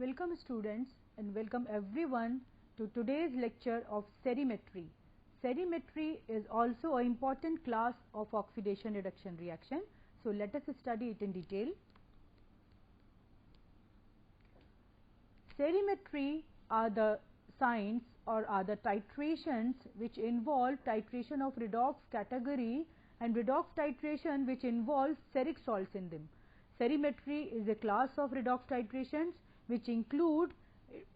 Welcome students and welcome everyone to today's lecture of serimetry. Serimetry is also an important class of oxidation reduction reaction. So let us study it in detail. Serimetry are the signs or are the titrations which involve titration of redox category and redox titration which involves steric salts in them. Serimetry is a class of redox titrations which include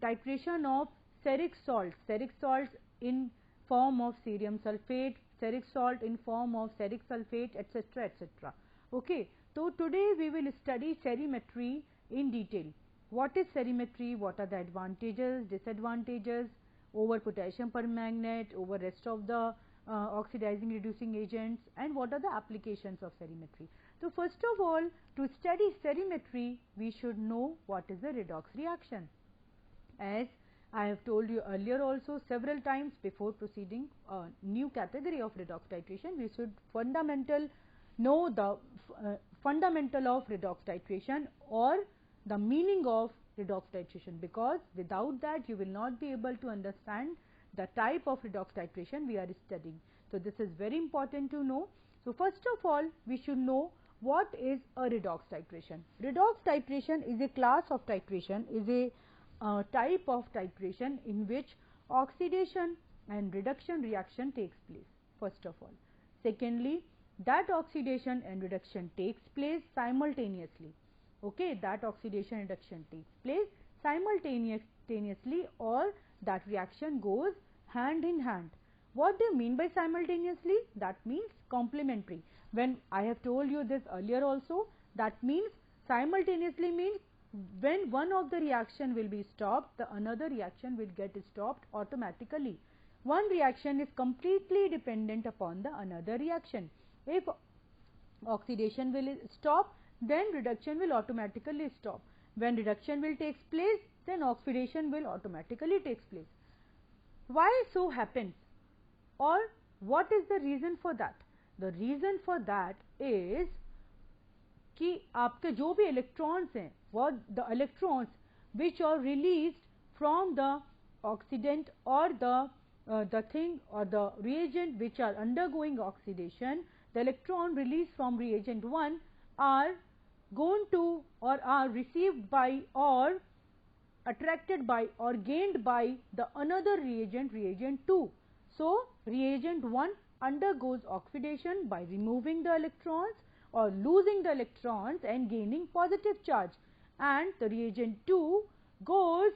titration of steric salts in form of cerium sulfate, steric salt in form of steric sulfate, etc., etc. Okay, so today we will study serimetry in detail. What is serimetry? What are the advantages, disadvantages over potassium permanganate, over rest of the oxidizing reducing agents, and what are the applications of serimetry? So first of all, to study serimetry, we should know what is a redox reaction. As I have told you earlier also several times before proceeding a new category of redox titration, we should know the fundamental of redox titration or the meaning of redox titration, because without that you will not be able to understand the type of redox titration we are studying. So this is very important to know. So first of all, we should know what is a redox titration. Redox titration is a class of titration, is a type of titration in which oxidation and reduction reaction takes place, first of all. Secondly, that oxidation and reduction takes place simultaneously. Okay, that oxidation reduction takes place simultaneously, or that reaction goes hand in hand. What do you mean by simultaneously? That means complementary. When I have told you this earlier also, that means simultaneously means when one of the reaction will be stopped, the another reaction will get stopped automatically. One reaction is completely dependent upon the another reaction. If oxidation will stop, then reduction will automatically stop. When reduction will take place, then oxidation will automatically take place. Why so happens, or what is the reason for that? The reason for that is कि आपके जो भी electrons हैं, what the electrons which are released from the oxidant or the thing or the reagent which are undergoing oxidation, the electron released from reagent 1 are going to or are received by or attracted by or gained by the another reagent 2. So reagent 1 undergoes oxidation by removing the electrons or losing the electrons and gaining positive charge, and the reagent 2 goes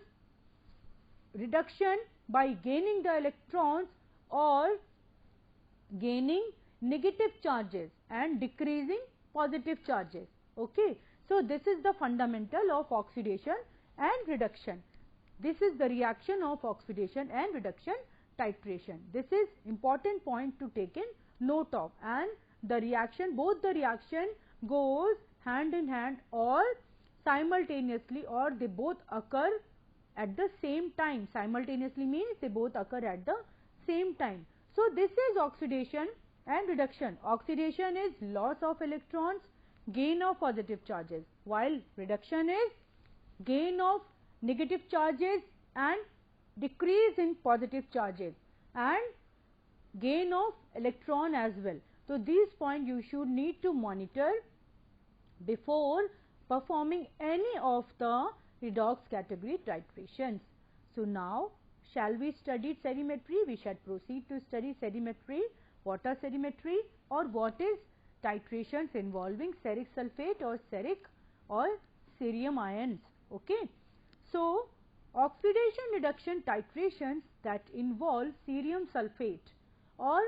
reduction by gaining the electrons or gaining negative charges and decreasing positive charges. Okay, so this is the fundamental of oxidation and reduction. This is the reaction of oxidation and reduction titration. This is important point to take in note of, and the reaction, both the reaction goes hand in hand or simultaneously, or they both occur at the same time. Simultaneously means they both occur at the same time. So this is oxidation and reduction. Oxidation is loss of electrons, gain of positive charges, while reduction is gain of negative charges and decrease in positive charges and gain of electron as well. So these points you should need to monitor before performing any of the redox category titrations. So now shall we study serimetry? We shall proceed to study serimetry. What are serimetry, or what is titrations involving steric sulfate or steric or cerium ions? Okay. So oxidation reduction titrations that involve cerium sulfate or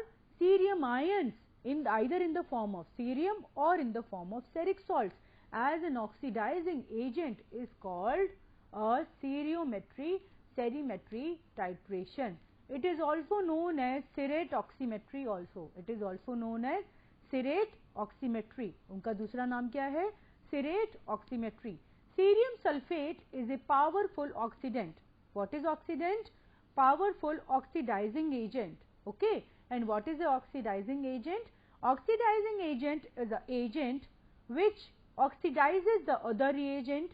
cerium ions in either in the form of cerium or in the form of steric salts as an oxidizing agent is called a serimetry titration. It is also known as serrate oximetry also. It is also known as serrate oximetry. उनका दूसरा नाम क्या है? Serrate oximetry. Cerium sulfate is a powerful oxidant. What is oxidant? Powerful oxidizing agent. Okay. And what is the oxidizing agent? Oxidizing agent is an agent which oxidizes the other reagent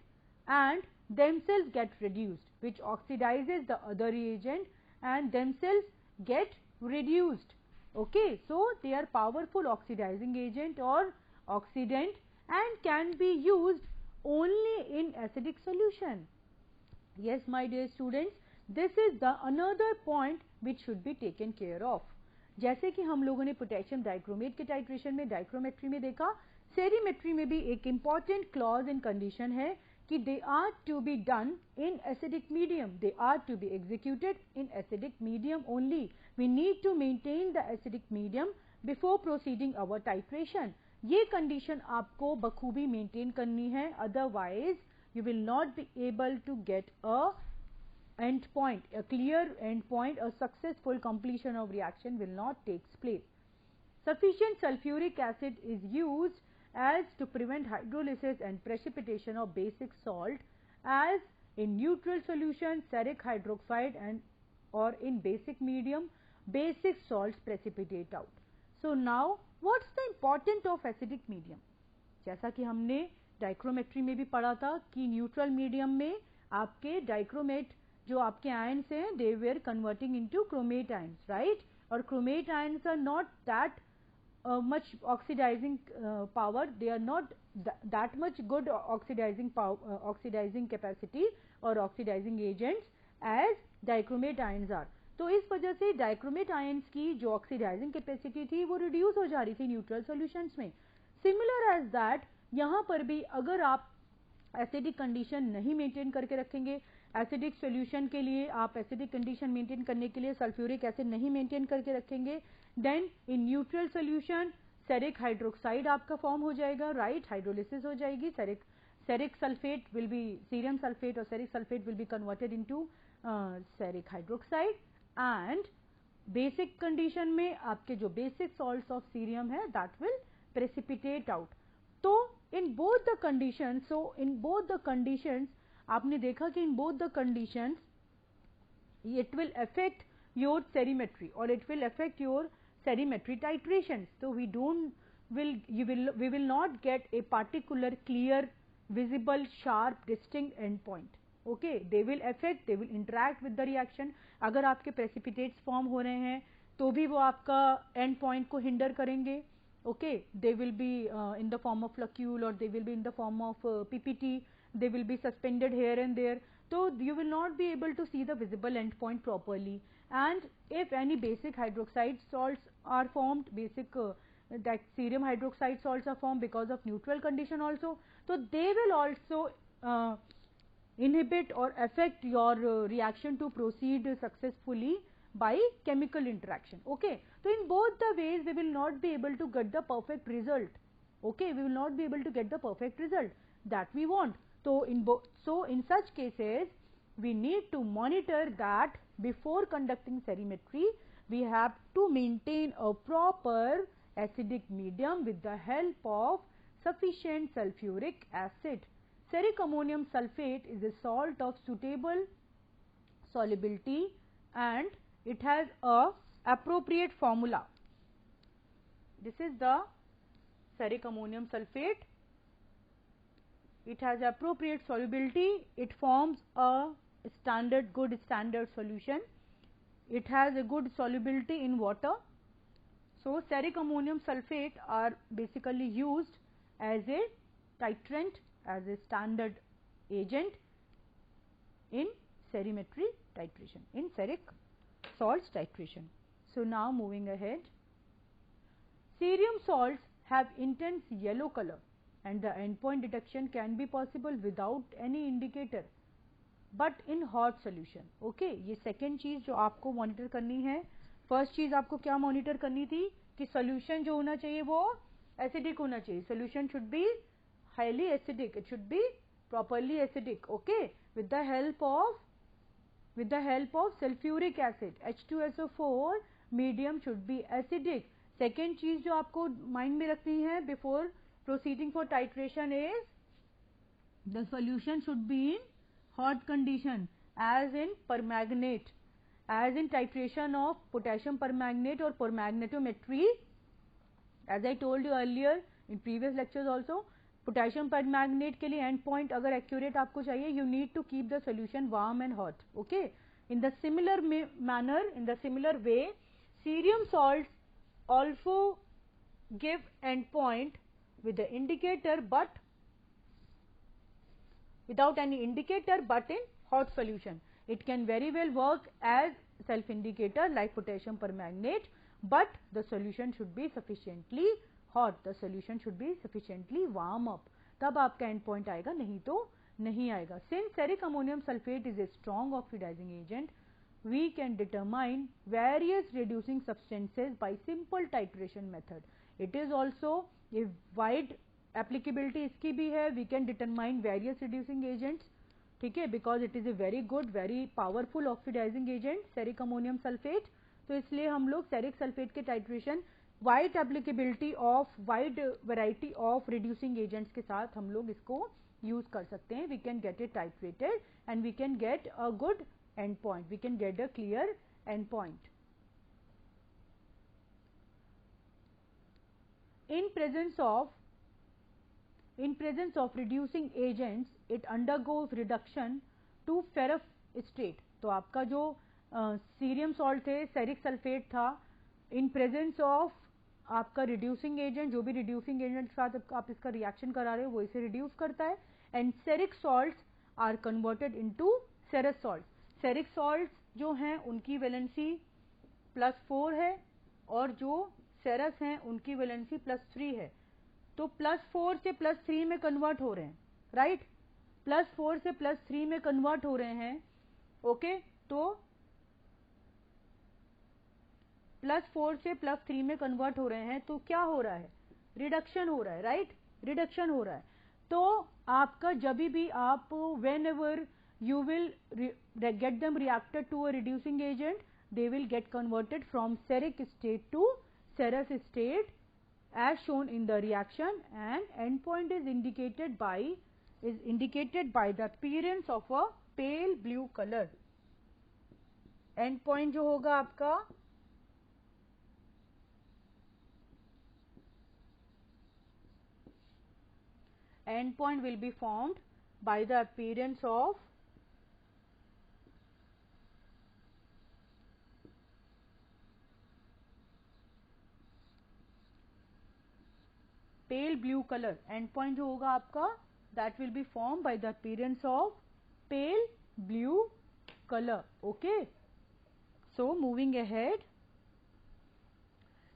and themselves get reduced, which oxidizes the other reagent and themselves get reduced. Okay, so they are powerful oxidizing agent or oxidant and can be used only in acidic solution. Yes, my dear students, this is the another point which should be taken care of. जैसे कि हम लोगों ने potassium dichromate के titration में डाइक्रोमेट्री में देखा, सेरीमेट्री में भी एक इम्पॉर्टेंट क्लॉज इन कंडीशन है कि they are to be done in acidic medium, they are to be executed in acidic medium only. We need to maintain the acidic medium before proceeding our titration. ये condition आपको बखूबी maintain करनी है, otherwise you will not be able to get a end point, a clear end point, a successful completion of reaction will not take place. Sufficient sulfuric acid is used as to prevent hydrolysis and precipitation of basic salt, as in neutral solution ferric hydroxide and or in basic medium basic salts precipitate out. So now what's the importance of acidic medium? जैसा कि हमने डाइक्रोमेट्री में भी पढ़ा था कि neutral medium में आपके डाइक्रोमेट जो आपके आयन्स हैं they were converting into chromate ions, right, और chromate ions are not that much oxidizing power, they are not that much good oxidizing power, oxidizing capacity or oxidizing agents as dichromate ions are. तो इस वजह से dichromate ions की जो oxidising capacity थी वो reduce हो जा रही थी न्यूट्रल सॉल्यूशंस में. सिमिलर एज दैट यहाँ पर भी अगर आप एसिडिक कंडीशन नहीं मेंटेन करके रखेंगे, एसिडिक सॉल्यूशन के लिए आप एसिडिक कंडीशन मेंटेन करने के लिए सल्फ्यूरिक एसिड नहीं मेंटेन करके रखेंगे, then in neutral solution ceric hydroxide आपका फॉर्म हो जाएगा, राइट, हाइड्रोलिसिस हो जाएगी, ceric sulphate will be, cerium sulphate और ceric sulphate will be converted into ceric hydroxide and basic condition में आपके जो बेसिक सॉल्ट्स ऑफ सीरियम है दैट विल प्रेसिपिटेट आउट. तो in both the conditions, so in both the conditions आपने देखा कि in both the conditions it will affect your सेरीमेट्री और it will affect your cerimetry titration. So we will not get a particular clear visible sharp distinct endpoint. Okay, they will affect, they will interact with the reaction. अगर आपके precipitates form हो रहे हैं तो भी वो आपका end point को hinder करेंगे. Okay, they will be in the form of flocule or they will be in the form of PPT. They will be suspended here and there. So you will not be able to see the visible endpoint properly. And if any basic hydroxide salts are formed, basic that serum hydroxide salts are formed because of neutral condition also, so they will also inhibit or affect your reaction to proceed successfully by chemical interaction. Okay, so in both the ways we will not be able to get the perfect result. Okay, we will not be able to get the perfect result that we want. So in such cases we need to monitor that before conducting serimetry we have to maintain a proper acidic medium with the help of sufficient sulfuric acid. Ferric ammonium sulfate is a salt of suitable solubility and it has a appropriate formula. This is the ferric ammonium sulfate. It has appropriate solubility. It forms a good standard solution. It has a good solubility in water. So ferric ammonium sulfate are basically used as a titrant, as a standard agent in serimetry titration, in ferric salts titration. So now moving ahead, cerium salts have intense yellow color and the endpoint detection can be possible without any indicator but in hot solution. Okay, ये second चीज जो आपको monitor करनी है. First चीज आपको क्या monitor करनी थी कि solution जो होना चाहिए वो acidic होना चाहिए. Solution should be highly acidic. It should be properly acidic. Okay, with the help of sulfuric acid, H2SO4 medium should be acidic. Second चीज जो आपको mind में रखनी है before proceeding for titration is the solution should be in hot condition, as in permanganate, as in titration of potassium permanganate or permagnetometry. As I told you earlier in previous lectures also, potassium permanganate के लिए end point अगर accurate आपको चाहिए, you need to keep the solution warm and hot. Okay, in the similar manner, in the similar way, cerium salts also give end point with the indicator but without any indicator but in hot solution. It can very well work as self indicator like potassium permanganate, but the solution should be sufficiently hot, the solution should be sufficiently warm up, तब आपका end point आएगा, नहीं तो नहीं आएगा. Since ferric ammonium sulfate is a strong oxidizing agent, we can determine various reducing substances by simple titration method. It is also a wide applicability इसकी भी है. We can determine various reducing agents, ठीक है, because it is a very good, very powerful oxidizing agent, ferric ammonium sulfate. तो इसलिए हम लोग ferric sulfate के titration wide applicability of wide variety of reducing agents के साथ हम लोग इसको यूज कर सकते हैं. We can get it titrated and we can get a good end point, we can get a clear end point. In presence of reducing agents, it undergoes reduction to ferrous state. तो आपका जो cerium salt थे, ceric sulphate था, in presence of आपका reducing agent, जो भी reducing agent के साथ आप इसका रिएक्शन करा रहे हो वो इसे रिड्यूस करता है, and ceric salts are converted into cerous salt. Ceric salts जो हैं उनकी वैलेंसी +4 है और जो सेरस हैं उनकी वैलेंसी +3 है. तो +4 से +3 में कन्वर्ट हो रहे हैं, राइट, +4 से +3 में कन्वर्ट हो रहे हैं. ओके, तो +4 से +3 में कन्वर्ट हो रहे हैं, तो क्या हो रहा है, रिडक्शन हो रहा है, राइट, रिडक्शन हो रहा है. तो आपका जब भी आप when ever you will get them reacted to a reducing agent, they will get converted from seric state to serous state as shown in the reaction, and end point is indicated by the appearance of a pale blue color. end point जो होगा आपका end point will be formed by the appearance of pale blue color. end point जो होगा आपका that will be formed by the appearance of pale blue color. Okay, so moving ahead,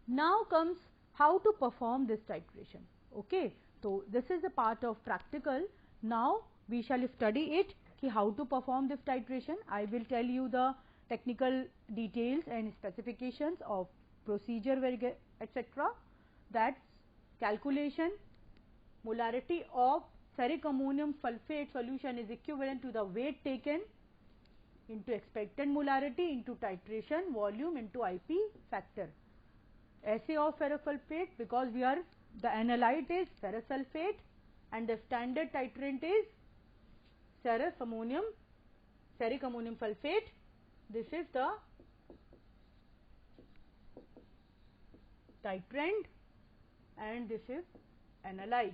now comes how to perform this titration. Okay, so this is the part of practical. Now we shall study it कि how to perform this titration. I will tell you the technical details and specifications of procedure etc. That's calculation. Molarity of ferric ammonium sulfate solution is equivalent to the weight taken into expected molarity into titration volume into IP factor. Assay of ferrous sulfate, because we are, the analyte is ferrous sulfate and the standard titrant is ferric ammonium sulfate. This is the titrant and this is analyte.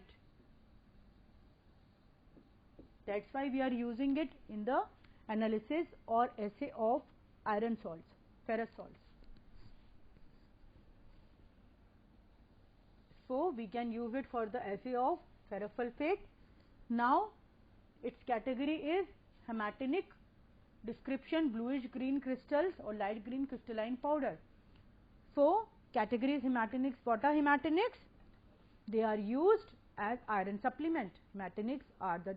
That's why we are using it in the analysis or assay of iron salts, ferrous salts. So we can use it for the assay of ferrous sulfate. Now its category is hematinic, description bluish green crystals or light green crystalline powder. So category is hematinics. What are hematinics? They are used as iron supplement. Hematinics are the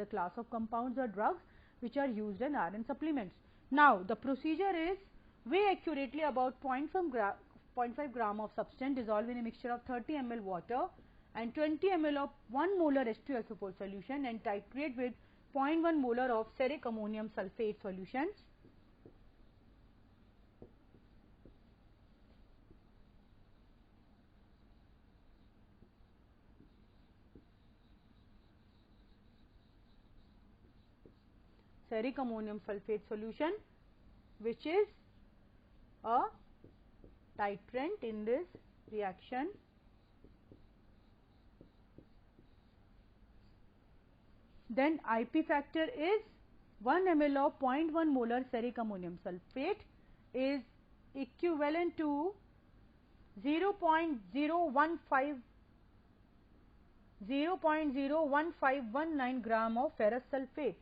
class of compounds or drugs which are used in iron supplements. Now the procedure is, weigh accurately about 0.5 gram of substance dissolved in a mixture of 30 ml water and 20 ml of 1 molar H2SO4 solution and titrate with 0.1 molar of ferric ammonium sulfate solution. Ferric ammonium sulfate solution, which is a titrant in this reaction. then IP factor is 1 ml of 0.1 molar ferric ammonium sulfate is equivalent to 0.01519 gram of ferrous sulfate,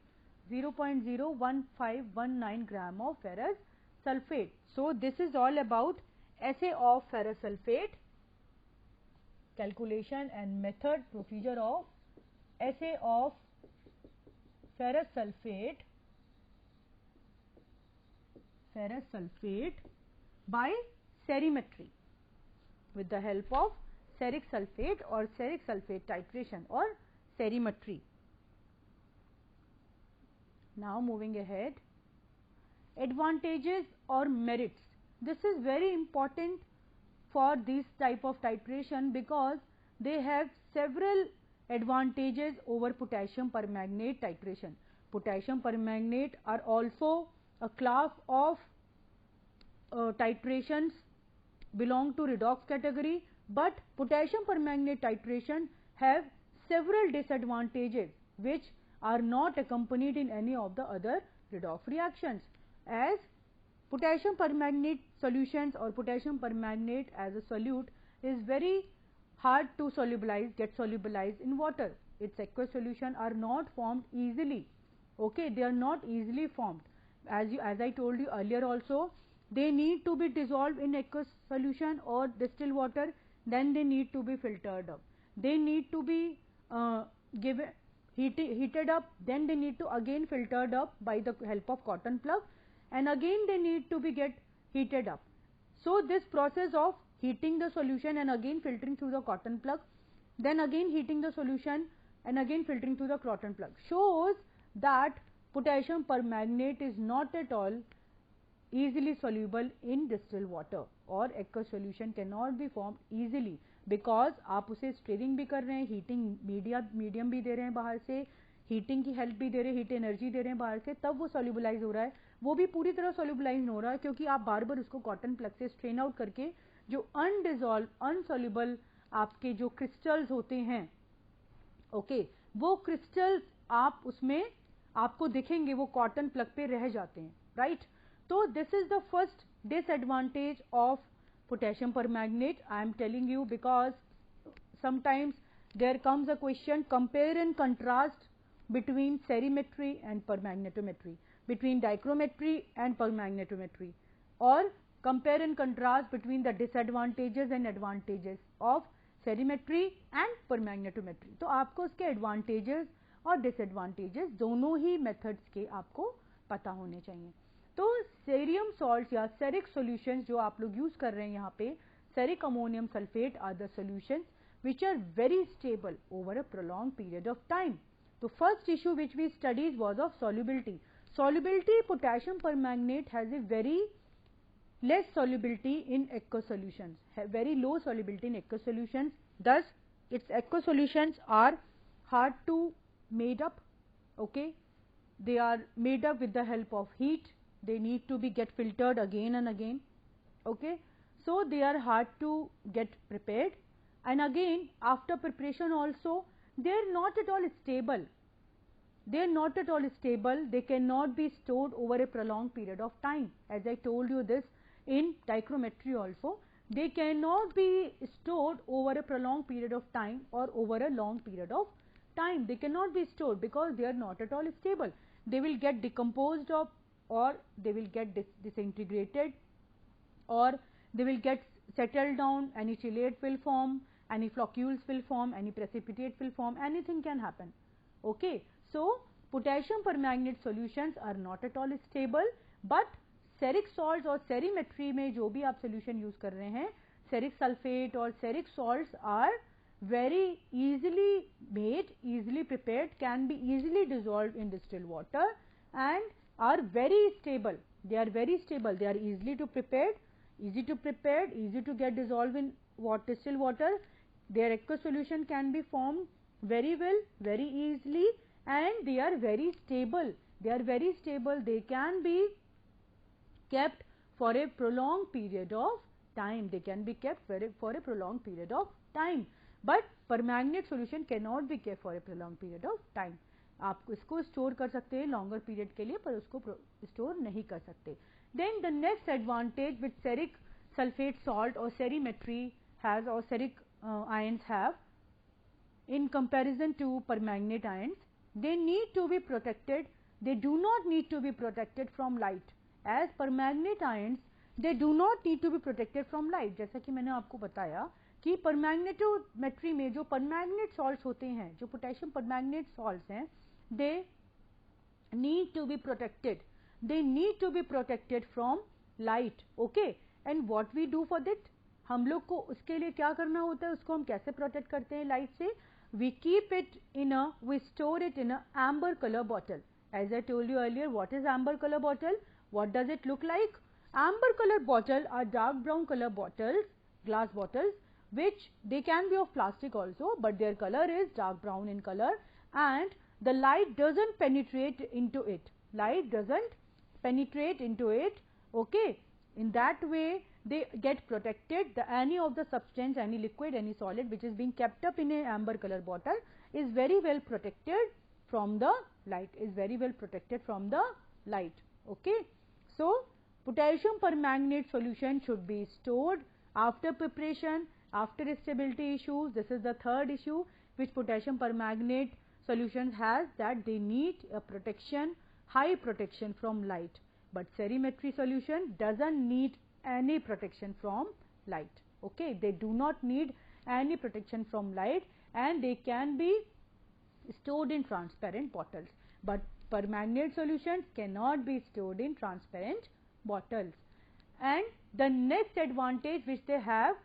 0.01519 gram of ferrous sulfate. So this is all about assay of ferrous sulfate, calculation and method procedure of assay of ferrous sulfate by serimetry with the help of ferric sulfate or ferric sulfate titration or serimetry. Now moving ahead, advantages or merits. This is very important for this type of titration because they have several advantages over potassium permanganate titration. Potassium permanganate are also a class of titrations belong to redox category, but potassium permanganate titration have several disadvantages which are not accompanied in any of the other redox reactions, as potassium permanganate solutions or potassium permanganate as a solute is very hard to solubilize, get solubilized in water. Its aqueous solution are not formed easily. Okay, they are not easily formed. As I told you earlier also, they need to be dissolved in aqueous solution or distilled water, then they need to be filtered up. They need to be heated up, then they need to again filtered up by the help of cotton plug, and again they need to be get heated up. So this process of heating the solution and again filtering through the cotton plug, then again heating the solution and again filtering through the cotton plug shows that potassium permanganate is not at all easily soluble in distilled water or aqueous solution cannot be formed easily because आप उसे steering भी कर रहे हैं, heating medium भी दे रहे हैं बाहर से, हीटिंग की हेल्प भी दे रहे हैं, हीट एनर्जी दे रहे हैं बाहर से, तब वो सोल्यूबलाइज हो रहा है. वो भी पूरी तरह सोल्यूबलाइज हो रहा है क्योंकि आप बार बार उसको कॉटन प्लग से स्ट्रेन आउट करके जो अनडिजॉल्व अनसोल्यूबल आपके जो क्रिस्टल्स होते हैं, ओके, वो क्रिस्टल्स आप उसमें आपको दिखेंगे, वो कॉटन प्लग पे रह जाते हैं, right. So this is the first disadvantage of potassium permanganate. I am telling you because sometimes there comes a question, compare and contrast between serimetry and permagnetometry, between dichrometry and permagnetometry, or compare and contrast between the disadvantages and advantages of serimetry and permagnetometry. तो आपको उसके advantages और disadvantages दोनों ही methods के आपको पता होने चाहिए. तो सेरियम सॉल्ट या सेरिक सॉल्यूशंस जो आप लोग यूज कर रहे हैं यहाँ पे, ceric ammonium sulphate are the solutions which are very stable over a prolonged period of time. The first issue which we studied was of solubility. Solubility, potassium permanganate has a very less solubility in aqueous solutions, very low solubility in aqueous solutions. Thus, its aqueous solutions are hard to made up. Okay, they are made up with the help of heat. They need to be get filtered again and again. Okay, so they are hard to get prepared, and again after preparation also they are not at all stable. They are not at all stable. They cannot be stored over a prolonged period of time. As I told you this in dichrometry also, they cannot be stored over a prolonged period of time or over a long period of time. They cannot be stored because they are not at all stable. They will get decomposed of, or they will get disintegrated, or they will get settled down. Any chelate will form, any floccules will form, any precipitate will form, anything can happen. Okay, so potassium permanganate solutions are not at all stable, but ceric salt और सेरीमेट्री में जो भी आप solution use कर रहे हैं, ceric sulphate और ceric salts are very easily made, easily prepared, can be easily dissolved in distilled water and are very stable. They are very stable. They are easily to prepared, easy to get dissolved in distilled water. Their aqueous solution can be formed very well, very easily, and they are very stable. They are very stable. They can be kept for a prolonged period of time. They can be kept for a prolonged period of time. But permanganate solution cannot be kept for a prolonged period of time. आप इसको store कर सकते हैं longer period के लिए, पर उसको store नहीं कर सकते. Then the next advantage which ceric sulphate salt और सेरीमेट्री हैज और ceric ions have in comparison to permanganate ions, they need to be protected. They do not need to be protected from light. As permanganate ions, they do not need to be protected from light. जैसा कि मैंने आपको बताया कि परमैग्नेटोमेट्री में जो परमैग्नेट salts होते हैं, जो पोटेशियम परमैग्नेट सॉल्ट्स हैं, they need to be protected. They need to be protected from light. Okay. And what we do for that? हम लोग को उसके लिए क्या करना होता है, उसको हम कैसे प्रोटेक्ट करते हैं लाइट से? We keep it in a, we store it in a amber color bottle. As I told you earlier, what is amber color bottle? What does it look like? Amber color bottle are dark brown color bottles, glass bottles, which they can be of plastic also, but their color is dark brown in color, and the light doesn't penetrate into it. Light doesn't penetrate into it. Okay. In that way, they get protected. Any of the substance, any liquid, any solid which is being kept up in a amber color bottle is very well protected from the light, is very well protected from the light. Okay. So, potassium permanganate solution should be stored after preparation, after stability issues. This is the third issue which potassium permanganate solution has, that they need a protection, high protection from light. But serimetry solution doesn't need any protection from light. Okay, they do not need any protection from light, and they can be stored in transparent bottles. But permanganate solutions cannot be stored in transparent bottles. And the next advantage which they have,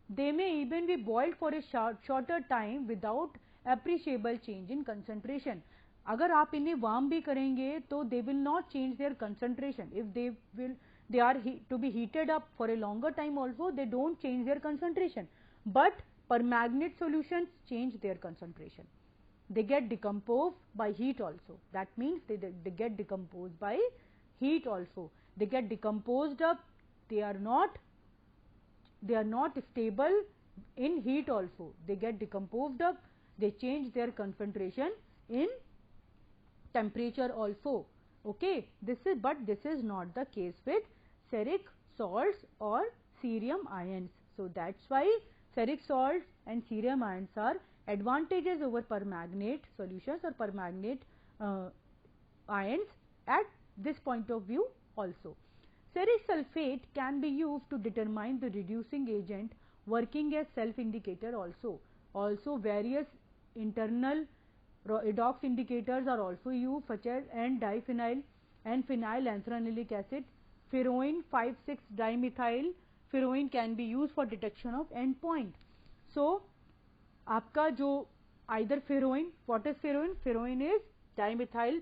they may even be boiled for a shorter time without appreciable change in concentration. अगर आप इन्हें warm भी करेंगे तो they will not change their concentration. If they are to be heated up for a longer time also, they don't change their concentration. But permanganate solutions change their concentration. They get decomposed by heat also. That means they get decomposed by heat also. They get decomposed up. They are not stable in heat also. They get decomposed up. They change their concentration in temperature also. Okay, but this is not the case with ferric salts or cerium ions. So that's why ferric salts and cerium ions are advantages over permanganate solutions or permanganate ions at this point of view also. Ferric sulfate can be used to determine the reducing agent, working as self-indicator also. Also various internal redox indicators are also used, such as N-diphenyl and phenylanthranilic acid, furoin 5,6-dimethyl furoin can be used for detection of endpoint. So, आपका जो either furoin, what is furoin? Furoin is dimethyl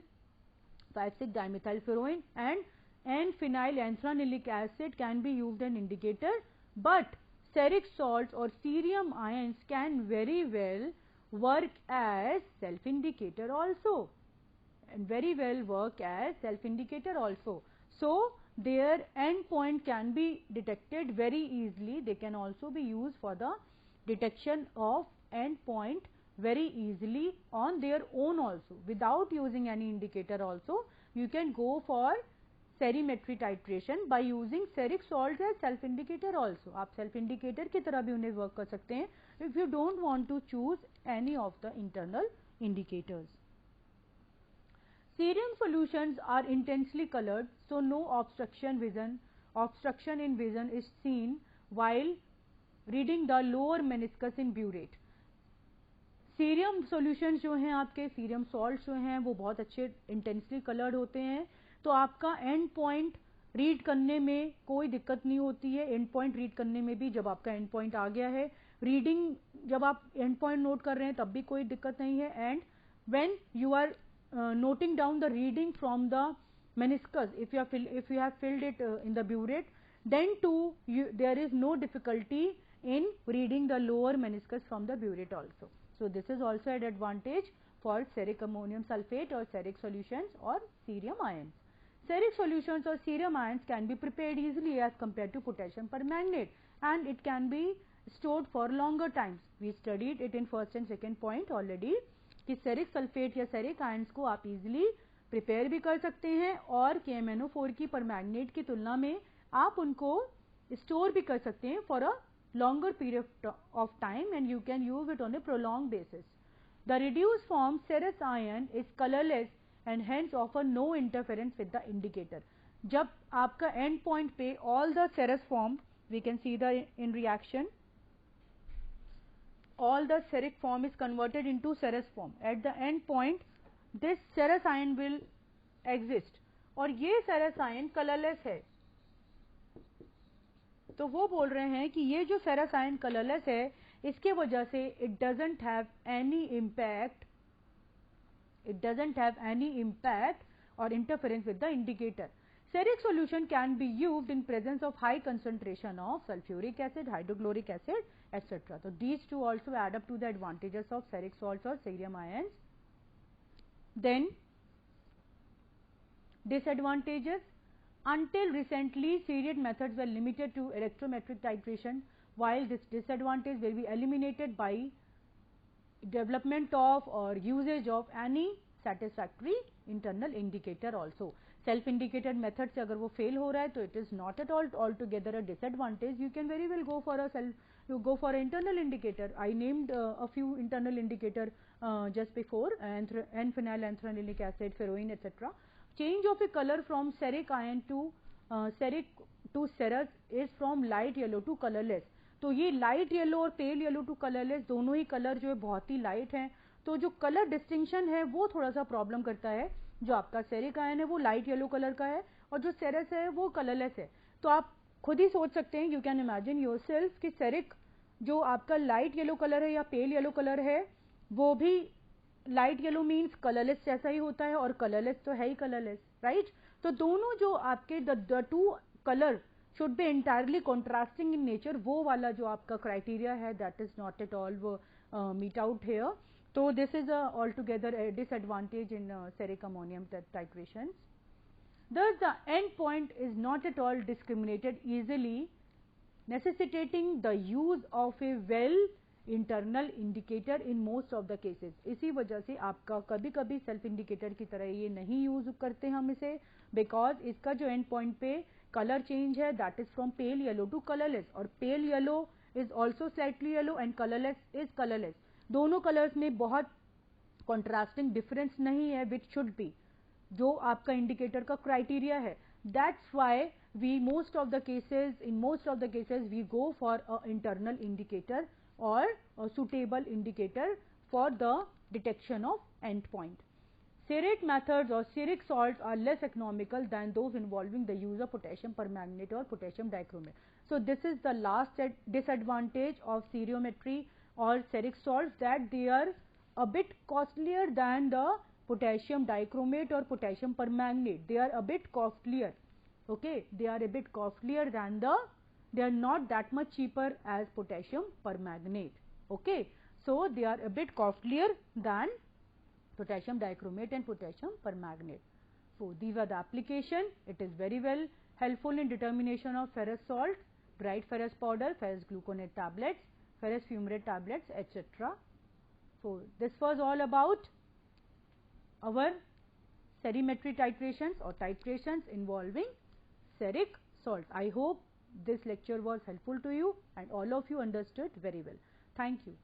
5,6-dimethyl furoin, and N-phenylanthranilic acid can be used an indicator, but ferric salts or cerium ions can very well work as self-indicator also, and very well work as self-indicator also. So, their endpoint can be detected very easily. They can also be used for the detection of endpoint very easily on their own also. Without using any indicator also, you can go for serimetry titration by using ferric salt as self indicator also. आप self indicator की तरह भी उन्हें work कर सकते हैं if you don't want to choose any of the internal indicators. Cerium solutions are intensely colored, so no obstruction in vision is seen while reading the lower meniscus in burette. Cerium solutions जो हैं आपके cerium salts जो हैं वो बहुत अच्छे intensely coloured होते हैं, तो आपका एंड पॉइंट रीड करने में कोई दिक्कत नहीं होती है. एंड पॉइंट रीड करने में भी जब आपका एंड पॉइंट आ गया है, रीडिंग जब आप एंड पॉइंट नोट कर रहे हैं तब भी कोई दिक्कत नहीं है. And when you are noting down the reading from the meniscus, if you have filled it in the burette, then too there is no difficulty in reading the lower meniscus from the burette also. So this is also an advantage for ferric ammonium sulfate or ferric solutions or cerium ions. Ferric solutions or cerium ions can be prepared easily as compared to potassium permanganate, and it can be stored for longer times. We studied it in first and second point already. कि ceric sulphate या ceric ions को आप easily prepare भी कर सकते हैं और KMnO4 की परमैंगनेट की तुलना में आप उनको स्टोर भी कर सकते हैं for a longer period of time and you can use it on a prolonged basis. The reduced form serous ion is colorless and hence offer no interference with the indicator. जब आपका end point पे all the serous form, we can see the in reaction, all the seric form is converted into serous form. At the end point, this serous ion will exist और ये serous ion colorless है. तो वो बोल रहे हैं कि ये जो फेरस आयन कलरलेस है, इसके वजह से it doesn't have any impact और interference with the indicator. Seric solution can be used in presence of high concentration of sulfuric acid, hydrochloric acid, etc. So these two also add up to the advantages of seric salts or cerium ions. Then disadvantages. Until recently, seriate methods were limited to electrometric titration, while this disadvantage will be eliminated by development of or usage of any satisfactory internal indicator also. Self-indicated method से अगर वो fail हो रहा है तो it is not at all altogether a disadvantage. You can very well go for an internal indicator. I named a few internal indicator just before, N-phenylanthranilic acid, ferroin, etc. Change of a color from seric ion to serous is from light yellow to colorless. तो ये light yellow और pale yellow to colourless दोनों ही colour जो है बहुत ही light हैं, तो जो कलर डिस्टिंक्शन है वो थोड़ा सा प्रॉब्लम करता है. जो आपका सेरिक आयन है वो लाइट येलो कलर का है और जो सेरस है वो कलरलेस है. तो आप खुद ही सोच सकते हैं, यू कैन इमेजिन योरसेल्फ कि सेरिक जो आपका लाइट येलो कलर है या पेल येलो कलर है वो भी लाइट येलो मीन्स कलरलेस जैसा ही होता है और कलरलेस तो है ही कलरलेस, राइट. तो दोनों जो आपके the two colour should be entirely contrasting in nature, वो वाला जो आपका criteria है that is not at all meet out here. So this is altogether a disadvantage in seric ammonium titrations. Thus the end point is not at all discriminated easily, necessitating the use of a well internal indicator in most of the cases. इसी वजह से आपका कभी कभी self indicator की तरह ये नहीं यूज करते हम इसे, बिकॉज इसका जो एंड पॉइंट पे कलर चेंज है that is from pale yellow to colourless, और pale yellow is also slightly yellow and colourless is colourless. दोनों कलर्स में बहुत कॉन्ट्रास्टिंग डिफरेंस नहीं है विच शुड बी, जो आपका इंडिकेटर का क्राइटेरिया है. That's why we most of the cases we go for a internal indicator or a suitable indicator for the detection of endpoint. Serate methods or seric salts are less economical than those involving the use of potassium permanganate or potassium dichromate. So this is the last disadvantage of seriometry or seric salts, that they are a bit costlier than the potassium dichromate or potassium permanganate. They are a bit costlier. Okay, they are a bit costlier than they are not that much cheaper as potassium permanganate. Okay, so they are a bit costlier than potassium dichromate and potassium permanganate. So these are the application. It is very well helpful in determination of ferrous salt, bright ferrous powder, ferrous gluconate tablets, ferrous fumarate tablets, etc. So this was all about our serimetry titrations or titrations involving seric salts. I hope this lecture was helpful to you and all of you understood very well. Thank you.